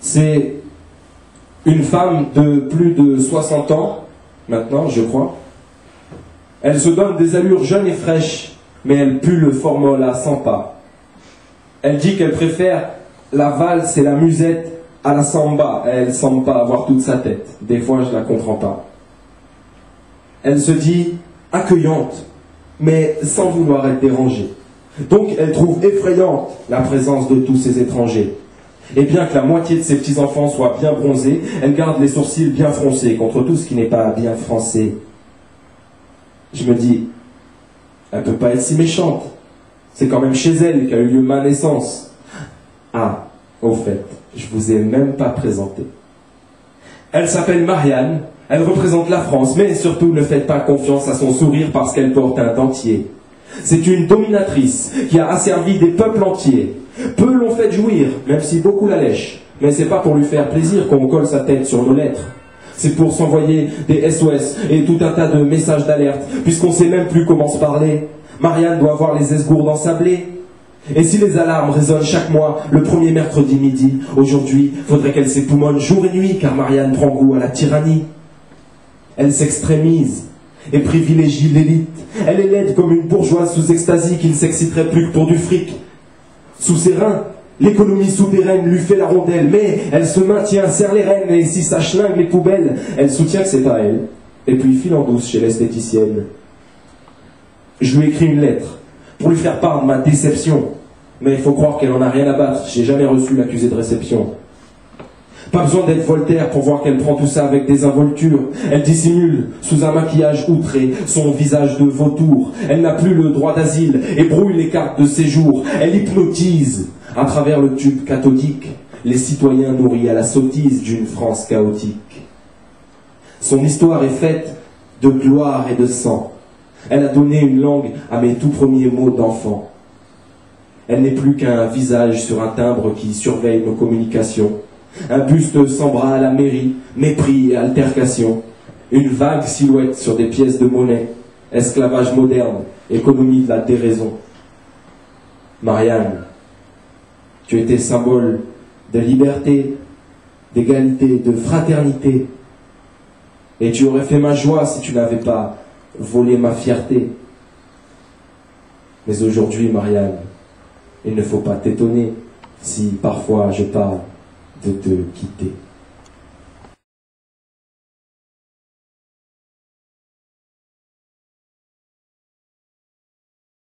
C'est une femme de plus de 60 ans, maintenant, je crois. Elle se donne des allures jeunes et fraîches, mais elle pue le formol à 100 pas. Elle dit qu'elle préfère la valse et la musette à la samba. Elle semble pas avoir toute sa tête. Des fois, je la comprends pas. Elle se dit accueillante, mais sans vouloir être dérangée. Donc, elle trouve effrayante la présence de tous ces étrangers. Et bien que la moitié de ses petits-enfants soient bien bronzés, elle garde les sourcils bien froncés contre tout ce qui n'est pas bien français. Je me dis, elle peut pas être si méchante. C'est quand même chez elle qu'a eu lieu ma naissance. Ah, au fait, je vous ai même pas présenté. Elle s'appelle Marianne, elle représente la France, mais surtout ne faites pas confiance à son sourire parce qu'elle porte un dentier. C'est une dominatrice qui a asservi des peuples entiers. Peu l'ont fait jouir, même si beaucoup la lèchent. Mais c'est pas pour lui faire plaisir qu'on colle sa tête sur nos lettres. C'est pour s'envoyer des SOS et tout un tas de messages d'alerte, puisqu'on sait même plus comment se parler. Marianne doit avoir les esgourdes ensablées. Et si les alarmes résonnent chaque mois, le premier mercredi midi, aujourd'hui, faudrait qu'elle s'époumonne jour et nuit, car Marianne prend goût à la tyrannie. Elle s'extrémise et privilégie l'élite. Elle est laide comme une bourgeoise sous extasie qui ne s'exciterait plus que pour du fric. Sous ses reins, l'économie souterraine lui fait la rondelle, mais elle se maintient, serre les rênes, et si ça schlingue les poubelles, elle soutient que c'est à elle, et puis file en douce chez l'esthéticienne. Je lui écris une lettre, pour lui faire part de ma déception, mais il faut croire qu'elle en a rien à battre, j'ai jamais reçu l'accusé de réception. Pas besoin d'être Voltaire pour voir qu'elle prend tout ça avec désinvolture. Elle dissimule, sous un maquillage outré, son visage de vautour. Elle n'a plus le droit d'asile et brouille les cartes de séjour. Elle hypnotise, à travers le tube cathodique, les citoyens nourris à la sottise d'une France chaotique. Son histoire est faite de gloire et de sang. Elle a donné une langue à mes tout premiers mots d'enfant. Elle n'est plus qu'un visage sur un timbre qui surveille nos communications. Un buste sans bras à la mairie, mépris et altercation. Une vague silhouette sur des pièces de monnaie. Esclavage moderne, économie de la déraison. Marianne, tu étais symbole de liberté, d'égalité, de fraternité. Et tu aurais fait ma joie si tu n'avais pas volé ma fierté. Mais aujourd'hui, Marianne, il ne faut pas t'étonner si parfois je parle de te quitter.